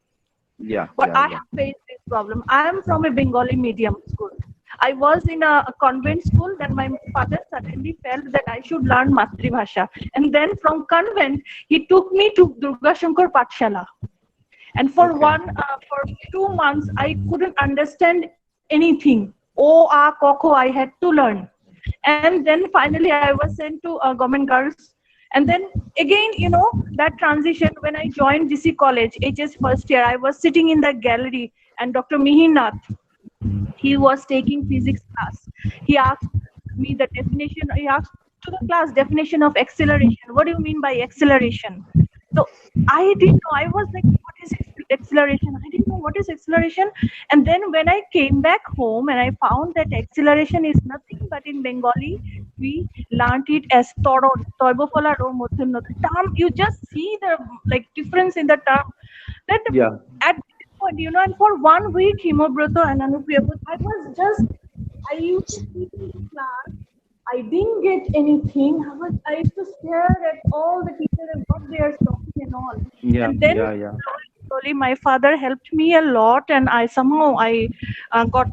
But I have faced this problem. I am from a Bengali medium school. I was in a convent school. Then my father suddenly felt that I should learn Matribhasha, and then from convent he took me to Durga Shankar Pathshala. And for 2 months I couldn't understand anything. Koko I had to learn. And then finally I was sent to government girls. And then again, that transition, when I joined GC College, HS first year, I was sitting in the gallery, and Dr. Mihinath, he was taking physics class. He asked me the definition, he asked to the class definition of acceleration. What do you mean by acceleration? So I didn't know. I was like, what is acceleration? I didn't know what is acceleration. And then when I came back home and I found that acceleration is nothing but in Bengali, we learned it as toron, toibofola ro modhunno. Term, you just see the difference in the term. That at this point, and for 1 week, Himobroto and Anupriya, I used to sit in class. I didn't get anything. I used to stare at all the teachers and what they are talking and all. And then slowly my father helped me a lot, and I got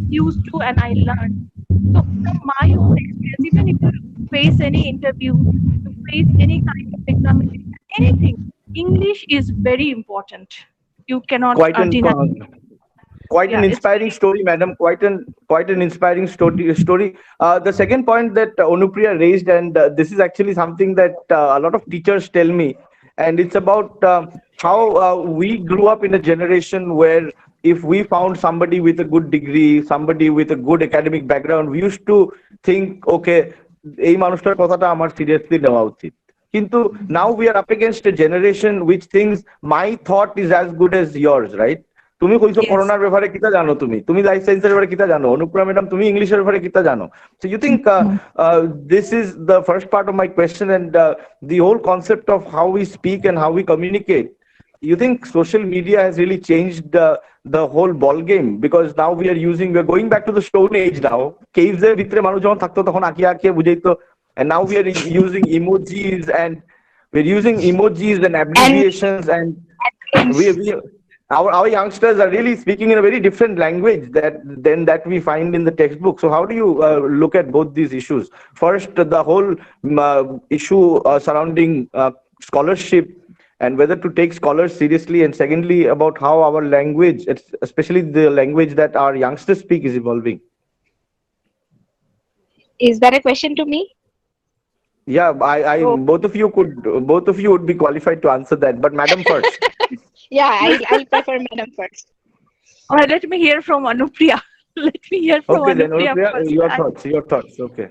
used to, and I learned. So from my own experience, even if you face any interview, you face any kind of examination, anything, English is very important. You cannot deny. Quite an inspiring story, madam. Quite an inspiring story. The second point that Anupriya raised, and this is actually something that a lot of teachers tell me, and it's about how we grew up in a generation where if we found somebody with a good degree, somebody with a good academic background, we used to think, okay, এই মানুষটার কথাটা আমার seriously নেওয়া উচিত. Kintu now we are up against a generation which thinks my thought is as good as yours, right? তুমি কইছো করোনার ব্যাপারে কিটা জানো, তুমি লাইফ সায়েন্সের ব্যাপারে কিটা জানো, অনুপ্রিয়া ম্যাডাম তুমি ইংলিশের ব্যাপারে কিটা জানো. So you think this is the first part of my question, and the whole concept of how we speak and how we communicate. You think social media has really changed the whole ball game? Because now we're going back to the stone age now. Caves এর ভিতরে মানুষ যখন থাকতো তখন আঁকিয়ে আঁকিয়ে বুঝাইতো, and now we are using emojis and abbreviations, and our youngsters are really speaking in a very different language that we find in the textbook. So how do you look at both these issues? First, the whole issue surrounding scholarship and whether to take scholars seriously, and secondly about how our language, especially the language that our youngsters speak, is evolving. Is that a question to me? Yeah, both of you would be qualified to answer that, but madam first. Yeah, I'll prefer madam first. All right, let me hear from Anupriya. Okay, then Anupriya, your thoughts. Okay.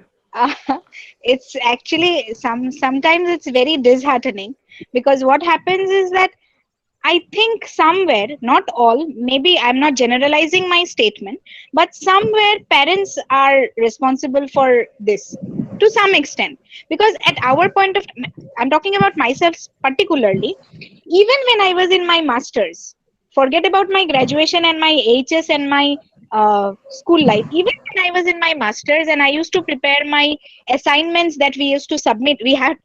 It's actually sometimes it's very disheartening, because what happens is that I think somewhere, not all, maybe I'm not generalizing my statement, but somewhere parents are responsible for this to some extent. Because at our point of, I'm talking about myself particularly, even when I was in my masters, forget about my graduation and my HS and my school life, even when I was in my masters and I used to prepare my assignments that we used to submit, we had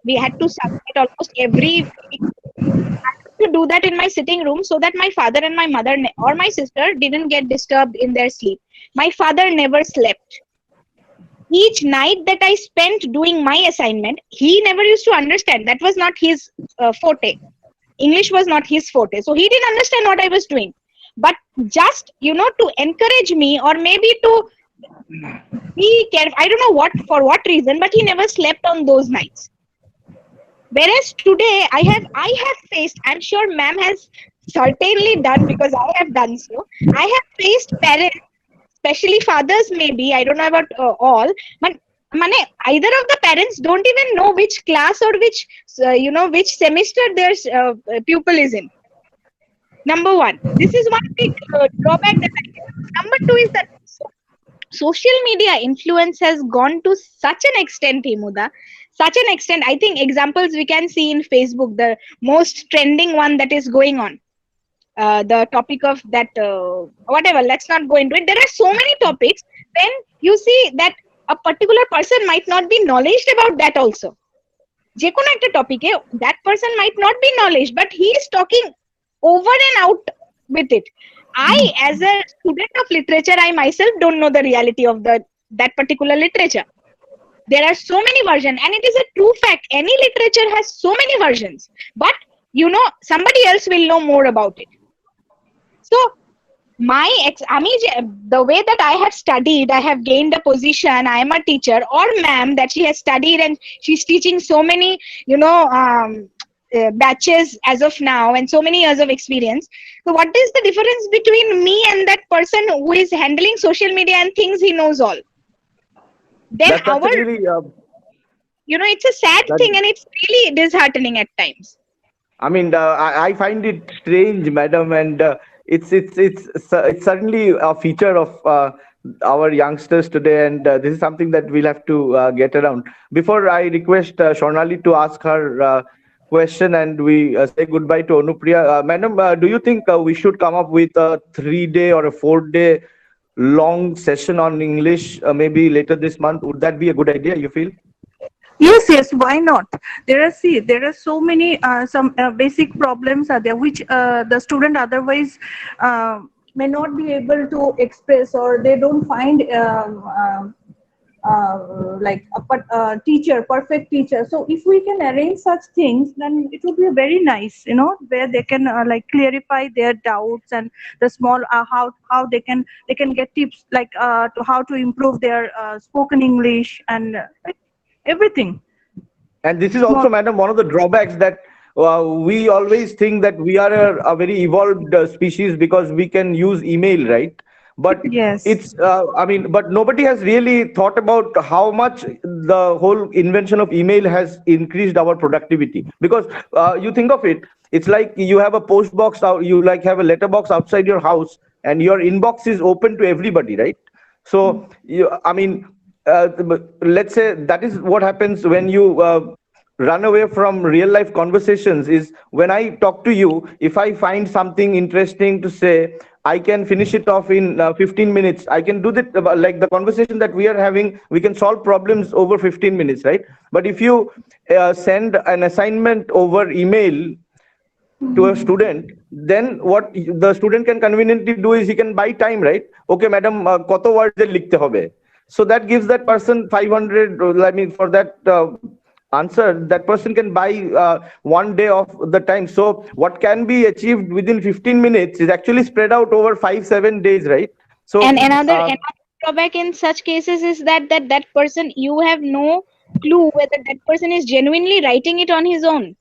to submit almost every week. I had to do that in my sitting room so that my father and my mother or my sister didn't get disturbed in their sleep. My father never slept. Each night that I spent doing my assignment, he never used to understand. That was not his forte. English was not his forte. So he didn't understand what I was doing. but just, to encourage me, or maybe to be careful. I don't know for what reason, but he never slept on those nights. Whereas today I have faced, I'm sure ma'am has certainly done, because I have done so. I have faced parents, especially fathers maybe, I don't know about all, but either of the parents don't even know which class or which semester their pupil is in. Number one, this is one big drawback that I get. Number two is that social media influence has gone to such an extent, Himuda, such an extent. I think examples we can see in Facebook, the most trending one that is going on. The topic of that, whatever, let's not go into it. There are so many topics. Then you see that a particular person might not be knowledgeable about that also. যে কোনো একটা topic, that person might not be knowledgeable, but he is talking over and out with it. I, as a student of literature, I myself don't know the reality of that particular literature. There are so many versions, and it is a true fact. Any literature has so many versions, but somebody else will know more about it. So the way that I have studied, I have gained a position, I am a teacher, or ma'am that she has studied and she's teaching so many, batches as of now, and so many years of experience. So what is the difference between me and that person who is handling social media and thinks he knows all? Then That's actually, it's a sad thing, and it's really disheartening at times. I mean, I find it strange, madam, and it's certainly a feature of our youngsters today, and this is something that we'll have to get around. Before I request Shornali to ask her question and we say goodbye to Anupriya, madam, do you think we should come up with a 3-day or a 4-day long session on English maybe later this month? Would that be a good idea, you feel? Yes, why not? There are so many some basic problems are there which the student otherwise may not be able to express, or they don't find like a teacher, perfect teacher. So if we can arrange such things, then it would be very nice, where they can like clarify their doubts, and the small how they can get tips like to how to improve their spoken English and everything. And this is also, madam, one of the drawbacks that we always think that we are a very evolved species because we can use email, right? But yes, it's but nobody has really thought about how much the whole invention of email has increased our productivity. Because you think of it, it's like you have a post box out, you like have a letter box outside your house, and your inbox is open to everybody, right? So let's say that is what happens when you run away from real life conversations. Is when I talk to you, if I find something interesting to say, I can finish it off in 15 minutes. I can do that, like the conversation that we are having, we can solve problems over 15 minutes, right? But if you send an assignment over email to a student, then what the student can conveniently do is he can buy time, right? Okay, madam, koto words likhte hobe. So that gives that person 500, for that answer, that person can buy 1 day of the time. So what can be achieved within 15 minutes is actually spread out over 5-7 days, right? So and another drawback in such cases is that person, you have no clue whether that person is genuinely writing it on his own.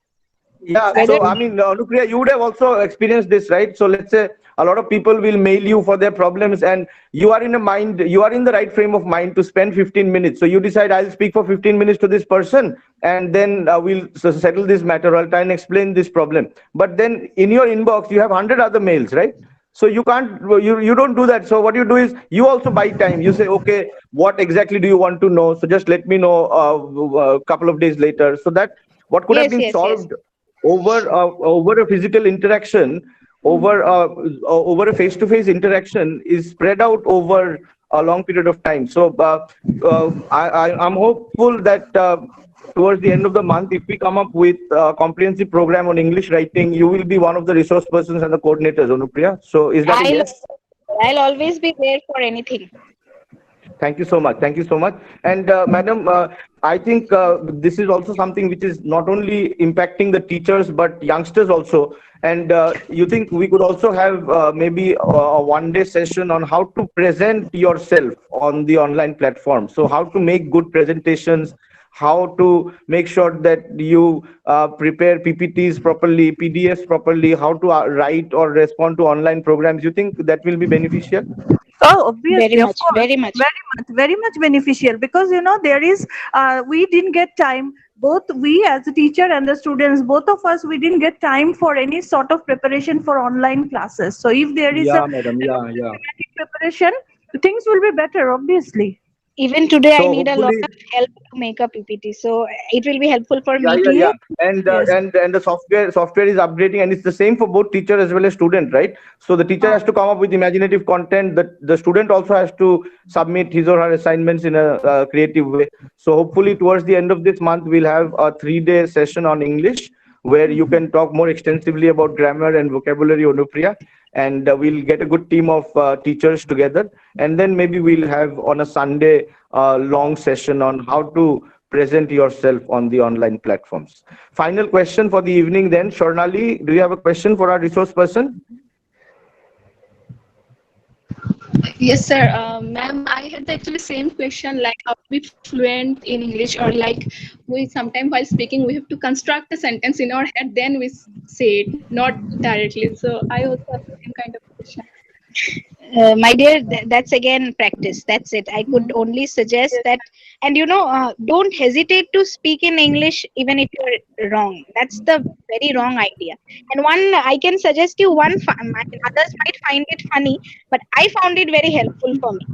Yeah, so Anupriya, you would have also experienced this, right? So let's say a lot of people will mail you for their problems, and you are in the right frame of mind to spend 15 minutes. So you decide, I'll speak for 15 minutes to this person, and then we'll settle this matter. I'll try and explain this problem. But then in your inbox, you have 100 other mails, right? So you can't, you don't do that. So what you do is you also buy time. You say, okay, what exactly do you want to know? So just let me know a couple of days later. So that what could have been solved over a physical interaction, over a face-to-face interaction, is spread out over a long period of time. So I'm hopeful that towards the end of the month, if we come up with a comprehensive program on English writing, you will be one of the resource persons and the coordinators, Anupriya. So is that a yes? I'll always be there for anything. Thank you so much. Thank you so much. And Madam, I think this is also something which is not only impacting the teachers but youngsters also. And you think we could also have maybe a one-day session on how to present yourself on the online platform. So how to make good presentations, how to make sure that you prepare PPTs properly, PDFs properly, how to write or respond to online programs. You think that will be beneficial? Oh, Very obviously, of much, course, very much. very much beneficial, because there is we didn't get time. Both we as a teacher and the students, both of us, we didn't get time for any sort of preparation for online classes. So if there is a Yeah, madam. Yeah, yeah. systematic preparation, things will be better, obviously. Even today, I So need a lot hopefully, of help to make a PPT. So it will be helpful for yeah, me yeah, too. yeah. And Yes. and the software is updating, and it's the same for both teacher as well as student, right? So the teacher has to come up with imaginative content. The student also has to submit his or her assignments in a creative way. So hopefully, towards the end of this month, we'll have a 3-day session on English where you can talk more extensively about grammar and vocabulary, Onupriya. And we'll get a good team of teachers together, and then maybe we'll have on a Sunday long session on how to present yourself on the online platforms. Final question for the evening then. Shornali, do you have a question for our resource person? Yes, sir. Ma'am, I had the actually same question, like how to be fluent in English, or like we sometimes while speaking we have to construct a sentence in our head, then we say it, not directly. So I also have the same kind of question. My dear, that's again practice. That's it. I could only suggest Yes, that. And don't hesitate to speak in English even if you're wrong. That's the very wrong idea. And I can suggest you one, others might find it funny, but I found it very helpful for me.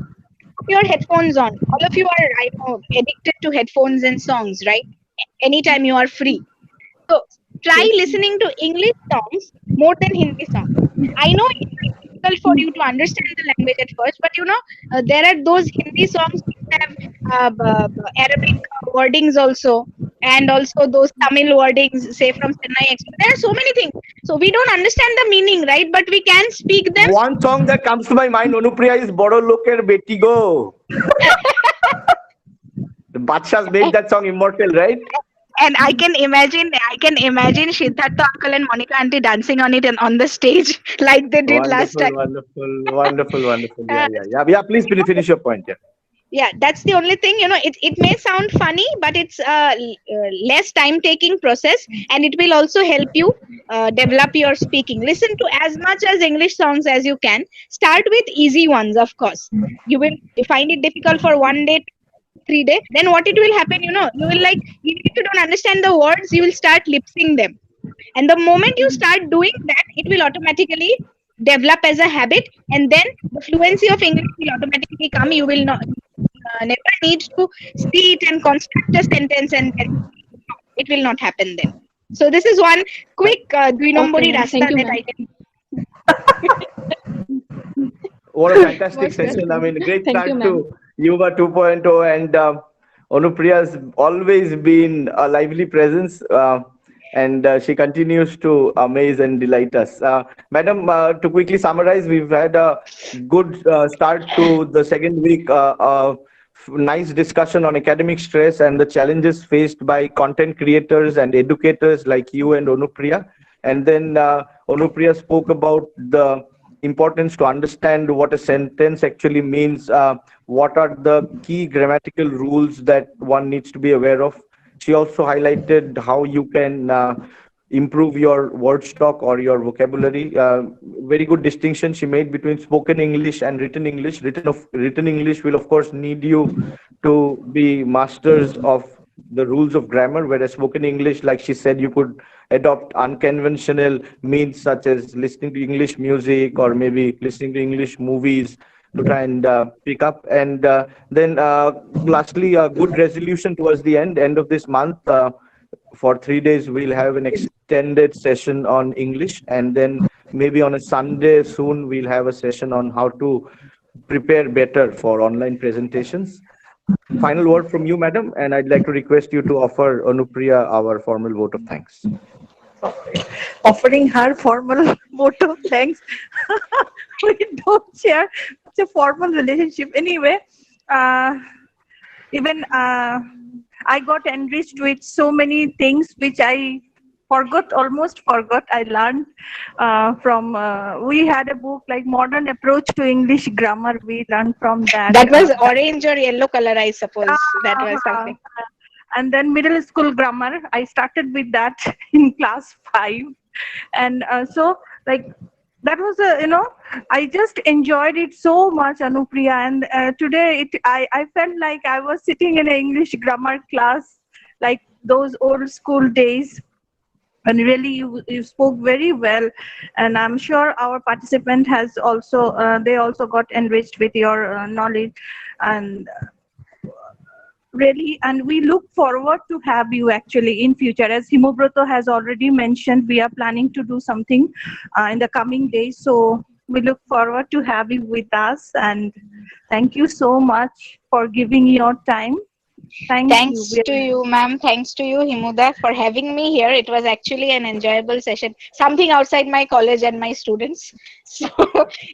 Put your headphones on. All of you are, I know, addicted to headphones and songs, right? Anytime you are free. So try yes, listening to English songs more than Hindi songs. I know it might be difficult for you to understand the language at first, but there are those Hindi songs which have Arabic wordings also, and also those Tamil wordings, say from Chennai Express. There are so many things. So we don't understand the meaning, right? But we can speak them. One song that comes to my mind, Onupriya, is Boro Loker Beti Go. The Badshahs made that song immortal, right? And I can imagine Siddhartha uncle and Monica auntie dancing on it and on the stage like they did last Wonderful, time. wonderful. Uh, Yeah. Please finish your point. Yeah. yeah, that's the only thing. It may sound funny, but it's a less time taking process, and it will also help you develop your speaking. Listen to as much as English songs as you can. Start with easy ones, of course. You will find it difficult for 1 day, 3 day. Then what it will happen, you will, like, even if you don't understand the words, you will start lip syncing them. And the moment you start doing that, it will automatically develop as a habit, and then the fluency of English will automatically come. You will not never need to see it and construct a sentence, and it will not happen then. So this is one quick Dui Nombori Okay, rasta thank you, that ma'am. I can. What a fantastic What's that? session. I mean, great Thank start you, ma'am. to Yuva 2.0. And Onupriya's always been a lively presence. And she continues to amaze and delight us. Madam, to quickly summarize, we've had a good start to the second week. Nice discussion on academic stress and the challenges faced by content creators and educators like you and Onupriya. And then Onupriya spoke about the importance to understand what a sentence actually means, what are the key grammatical rules that one needs to be aware of. She also highlighted how you can improve your word stock or your vocabulary. Very good distinction she made between spoken English and written English. Written English will of course need you to be masters of the rules of grammar, whereas spoken English, like she said, you could adopt unconventional means such as listening to English music or maybe listening to English movies to try and pick up. And then lastly, a good resolution towards the end of this month. For 3 days, we'll have an extended session on English, and then maybe on a Sunday soon, we'll have a session on how to prepare better for online presentations. Final word from you, madam, and I'd like to request you to offer Anupriya our formal vote of thanks. Offering her formal vote of thanks. We don't share such a formal relationship. Anyway, even I got enriched with so many things which I almost forgot. I learned from, we had a book like Modern Approach to English Grammar. We learned from that. That was orange or yellow color, I suppose. That was something. And then middle school grammar, I started with that in class 5. And so like, that was I just enjoyed it so much, Anupriya. And today I felt like I was sitting in an English grammar class, like those old school days. And really, you spoke very well. And I'm sure our participant has also, they also got enriched with your knowledge. And really, and we look forward to have you actually in future. As Himobroto has already mentioned, we are planning to do something in the coming days. So we look forward to have you with us. And thank you so much for giving your time. Thanks to you, ma'am. Thanks to you, Himuda, for having me here. It was actually an enjoyable session. Something outside my college and my students. So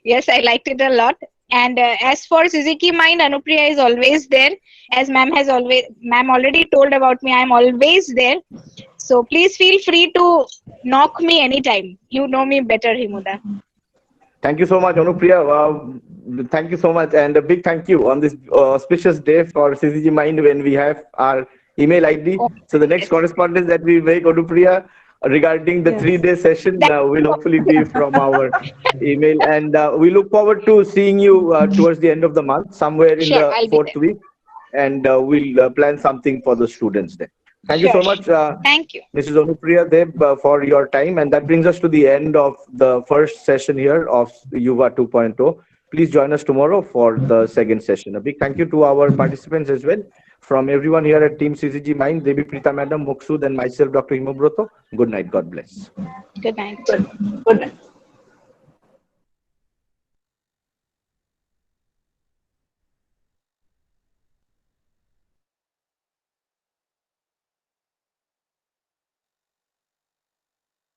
yes, I liked it a lot. And as for Suzuki Mind, Anupriya is always there. As ma'am already told about me, I'm always there. So please feel free to knock me anytime. You know me better, Himuda. Thank you so much, Anupriya. Thank you so much, and a big thank you on this auspicious day for CCG Mind when we have our email ID. So the next correspondence that we make, Anupriya, regarding the 3-day session will hopefully be from our email, and we look forward to seeing you towards the end of the month, somewhere in the 4th week, and we'll plan something for the students there. Thank you so much, thank you, Mrs. Anupriya Deb, for your time, and that brings us to the end of the first session here of Yuva 2.0. Please join us tomorrow for the second session. A big thank you to our participants as well. From everyone here at Team CCG Mind, Devi Preeta Madam, Muksud, and myself, Dr. Himobroto. Good night. God bless. Good night. Good night.